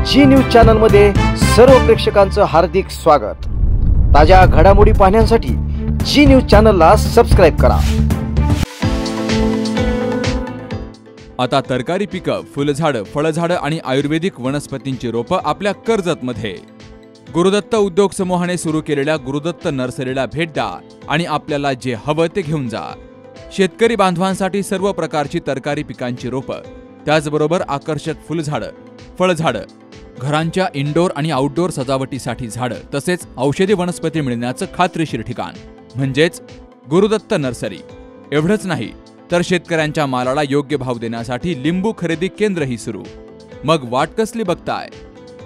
जी news channel मध्ये सर्व प्रेक्षकांचं हार्दिक स्वागत। ताज्या घडामोडी पाहण्यासाठी जी न्यूज चॅनलला सबस्क्राइब करा। आता तरकारी पिकं, फुलझाडं, फळझाडं आणि आयुर्वेदिक वनस्पतींची रोपं आपल्या कर्जतमध्ये। गुरुदत्त उद्योग समूहाने सुरू केलेल्या गुरुदत्त नर्सरीला भेट द्या आणि आपल्याला जे हवं ते घेऊन जा। शेतकरी बांधवांसाठी सर्व प्रकारची तरकारी पिकांची रोपं, त्याचबरोबर आकर्षक फुलझाडं, फळझाडं, घरांच्या इंडोर आणि आउटडोर सजावटीसाठी झाडं, तसेच औषधी वनस्पती मिळण्याचं खात्रीशीर ठिकाण म्हणजेच गुरुदत्त नर्सरी। एवढंच नाही तर शेतकऱ्यांच्या मालाला योग्य भाव देण्यासाठी लिंबू खरेदी केंद्रही सुरू। मग वाट कसली बघताय?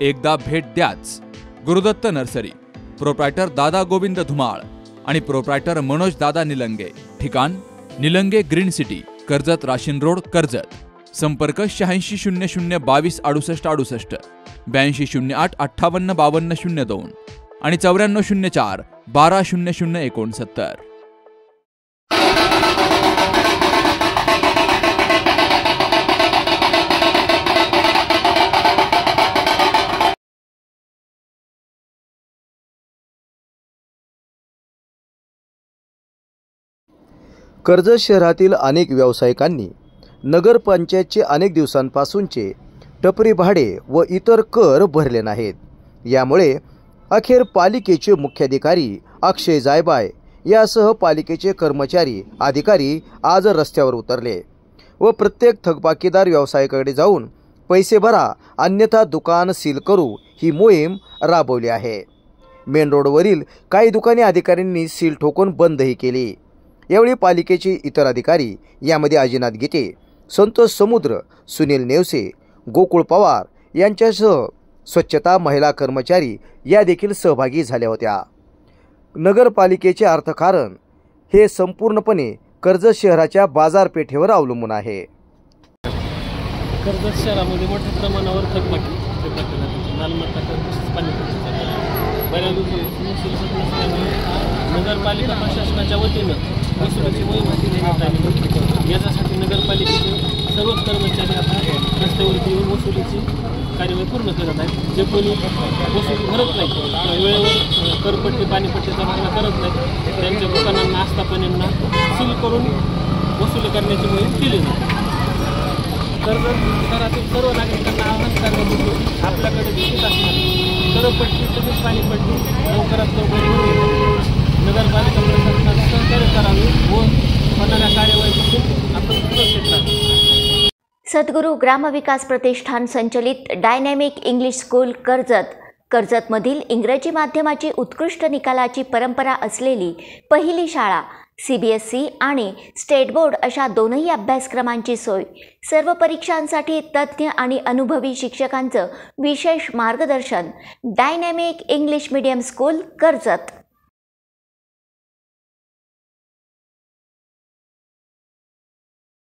एकदा भेट द्याच। गुरुदत्त नर्सरी, प्रोप्रायटर दादा गोविंद धुमाळ आणि प्रोप्रायटर मनोज दादा निलंगे। ठिकाण निलंगे ग्रीन सिटी, कर्जत राशीन रोड, कर्जत। संपर्क 8600226868, 8208585202 आणि 9404120069। कर्जत शहरातील अनेक व्यावसायिकांनी नगरपंचायतचे अनेक दिवसांपासूनचे टपरी भाडे व इतर कर भरले नाहीत। यामुळे अखेर पालिकेचे मुख्याधिकारी अक्षय जायबाय यासह पालिकेचे कर्मचारी अधिकारी आज रस्त्यावर उतरले व प्रत्येक थकबाकीदार व्यावसायिकाकडे जाऊन पैसे भरा अन्यथा दुकान सील करू ही मोहीम राबवली आहे। मेन रोडवरील काही दुकाने अधिकाऱ्यांनी सील ठोकून बंदही केली। यावेळी पालिकेचे इतर अधिकारी यामध्ये अजिनाथ गीते, संतोष समुद्र, सुनील नेवसे, गोकुळ पवार यांच्यासह स्वच्छता महिला कर्मचारी या देखील सहभागी झाल्या होत्या। नगरपालिकेचे अर्थकारण हे संपूर्णपणे कर्जत शहराच्या बाजारपेठेवर अवलंबून आहे। कर्जत शहरामध्ये मोठ्या प्रमाणावर थकबाकी मालमत्ता कर बऱ्याच दिवसांपासून नगरपालिका प्रशासनाच्या वतीनं वसुलीची मोहीम हाती घेण्यात आली। याच्यासाठी नगरपालिकेचे सर्वच कर्मचारी आता रस्त्यावरती येऊन वसुलीची कार्यवाही पूर्ण करत आहेत। जे कोणी वसुली भरत नाही, वेळेवर करपट्टी पाणीपट्टीचा भरणा करत नाही, त्यांच्या दुकानांना आस्थापनांना सील करून वसुली करण्याची मोहीम केली जाते। कर्जत शहरातील सर्व नागरिकांना आवाहन करण्यात येते, आपल्याकडे दिसत असणार करपट्टी तसेच पाणीपट्टी लवकरात लवकर नगरपालिका प्रशासनाने सहकार्य करावे व होणाऱ्या कार्यवाहीपासून आपण सुरक्षित राहावे। सद्गुरू ग्रामविकास प्रतिष्ठान संचलित डायनॅमिक इंग्लिश स्कूल कर्जतमधील इंग्रजी माध्यमाची उत्कृष्ट निकालाची परंपरा असलेली पहिली शाळा। CBSE आणि स्टेट बोर्ड अशा दोनही अभ्यासक्रमांची सोय, सर्व परीक्षांसाठी तज्ज्ञ आणि अनुभवी शिक्षकांचं विशेष मार्गदर्शन। Dynamic English medium school Karjat.